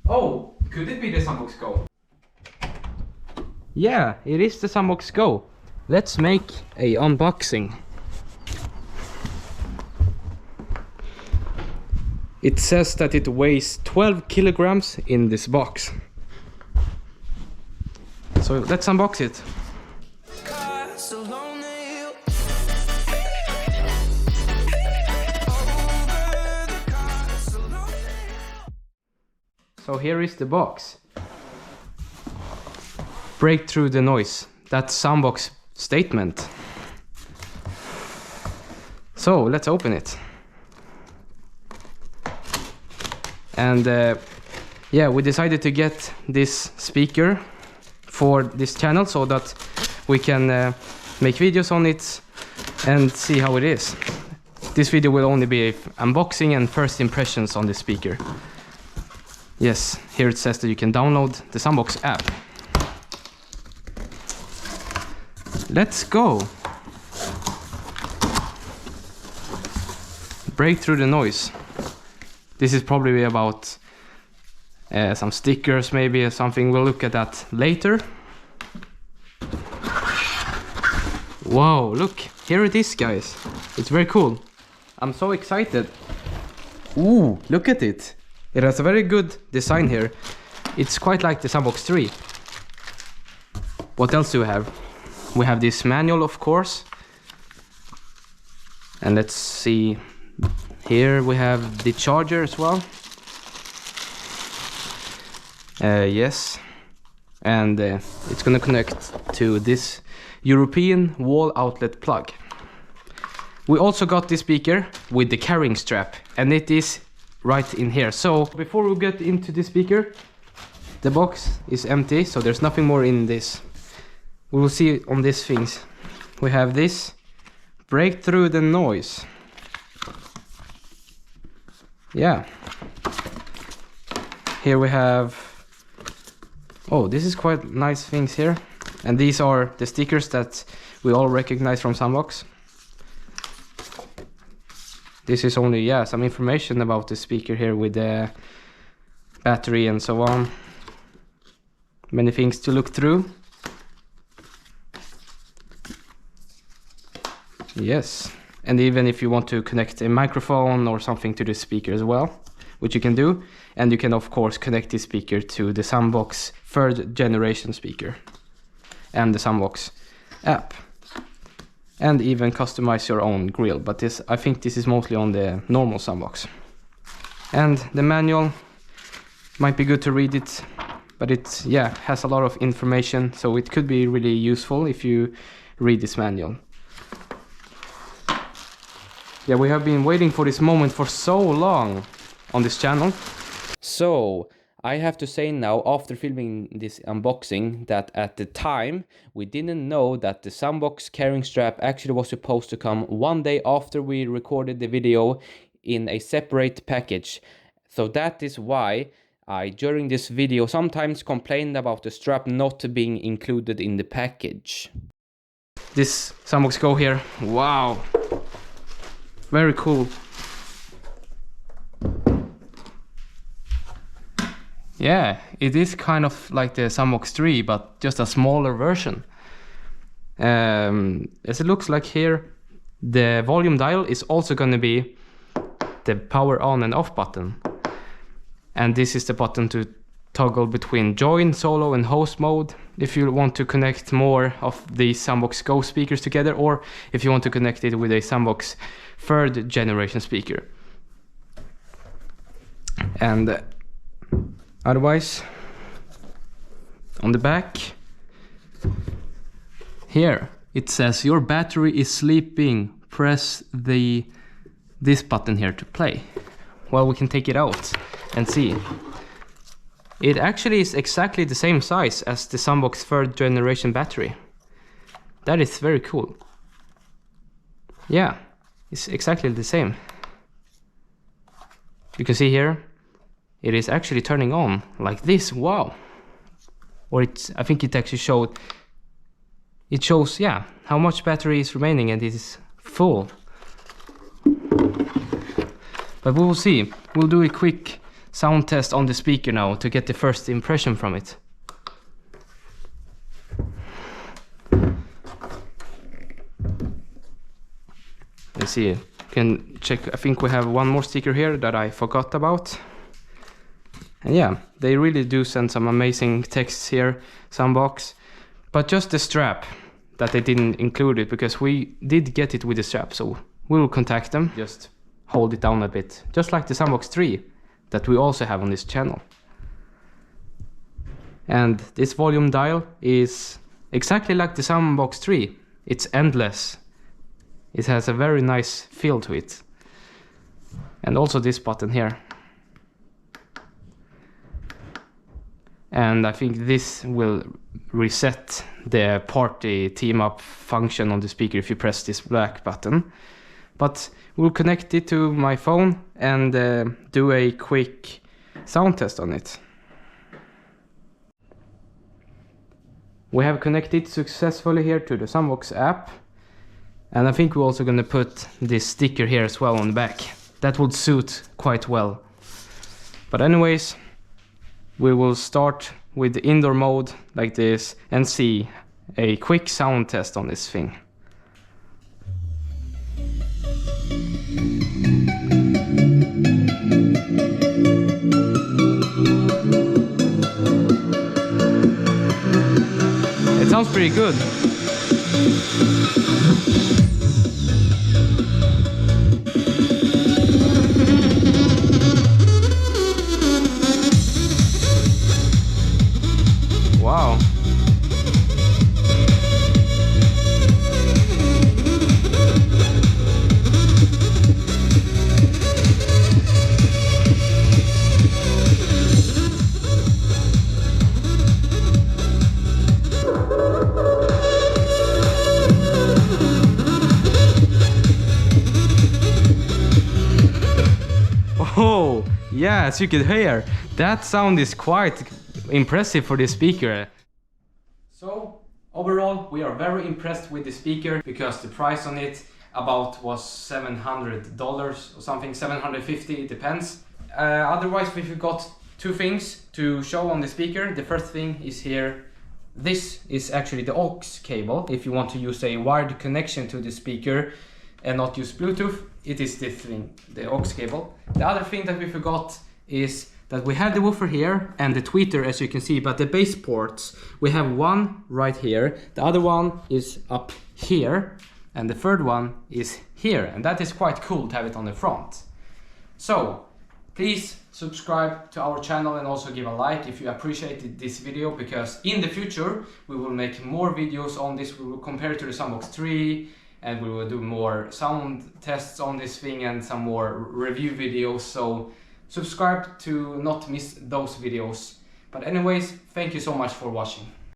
Oh, could it be the Soundboks Go? Yeah, it is the Soundboks Go. Let's make a unboxing. It says that it weighs 12 kilograms in this box. So let's unbox it. So here is the box. Break through the noise. That's Soundboks statement. So let's open it. And yeah, we decided to get this speaker for this channel so that we can make videos on it and see how it is. This video will only be unboxing and first impressions on the speaker. Yes, here it says that you can download the Soundboks app. Let's go! Break through the noise. This is probably about some stickers maybe or something. We'll look at that later. Wow, look, here it is, guys. It's very cool. I'm so excited. Ooh, look at it. It has a very good design here. It's quite like the Soundboks 3. What else do we have? We have this manual, of course. And let's see. Here we have the charger as well. Yes. And it's gonna connect to this European wall outlet plug. We also got this speaker with the carrying strap, and it is right in here. So before we get into the speaker, the box is empty, so there's nothing more in this. We will see on these things. We have this, break through the noise. Yeah. Here we have, oh, this is quite nice things here. And these are the stickers that we all recognize from Soundboks. This is only, yeah, some information about the speaker here with the battery and so on. Many things to look through. Yes, and even if you want to connect a microphone or something to the speaker as well, which you can do. And you can of course connect this speaker to the Soundboks 3rd generation speaker and the Soundboks app. And even customize your own grill, but this, I think this is mostly on the normal Soundboks. And the manual, might be good to read it, but it, yeah, has a lot of information, so it could be really useful if you read this manual. Yeah, we have been waiting for this moment for so long on this channel. So I have to say now, after filming this unboxing, that at the time we didn't know that the Soundboks carrying strap actually was supposed to come one day after we recorded the video in a separate package. So that is why I, during this video, sometimes complained about the strap not being included in the package. This Soundboks Go here, wow, very cool. Yeah, it is kind of like the Soundboks 3, but just a smaller version. As it looks like here, the volume dial is also going to be the power on and off button. And this is the button to toggle between join, solo and host mode if you want to connect more of the Soundboks Go speakers together, or if you want to connect it with a Soundboks 3rd generation speaker. And otherwise, on the back, here it says your battery is sleeping. Press this button here to play. Well, we can take it out and see. It actually is exactly the same size as the Soundboks 3rd generation battery. That is very cool. Yeah, it's exactly the same. You can see here, it is actually turning on like this. Wow. Or it's, I think it actually showed, it shows, yeah, how much battery is remaining, and it is full. But we will see. We'll do a quick sound test on the speaker now to get the first impression from it. Let's see, you can check. I think we have one more sticker here that I forgot about. And yeah, they really do send some amazing texts here, Soundboks. But just the strap that they didn't include it, because we did get it with the strap, so we will contact them. Just hold it down a bit, just like the Soundboks 3 that we also have on this channel. And this volume dial is exactly like the Soundboks 3. It's endless. It has a very nice feel to it. And also this button here. And I think this will reset the party team up function on the speaker if you press this black button. But we'll connect it to my phone and do a quick sound test on it. We have connected successfully here to the Soundboks app. And I think we're also going to put this sticker here as well on the back. That would suit quite well. But anyways, we will start with the indoor mode like this and see a quick sound test on this thing. It sounds pretty good. Wow. Oh, yeah, as you can hear, that sound is quite impressive for this speaker. So overall we are very impressed with the speaker, because the price on it about was $700 or something, $750, it depends. Otherwise we forgot two things to show on the speaker. The first thing is here. This is actually the aux cable. If you want to use a wired connection to the speaker and not use Bluetooth, it is this thing, the aux cable. The other thing that we forgot is that we have the woofer here and the tweeter, as you can see, but the bass ports, we have one right here, the other one is up here, and the third one is here, and that is quite cool to have it on the front. So please subscribe to our channel and also give a like if you appreciated this video, because in the future we will make more videos on this. We will compare it to the Soundboks 3, and we will do more sound tests on this thing and some more review videos. So subscribe to not miss those videos. But anyways, thank you so much for watching.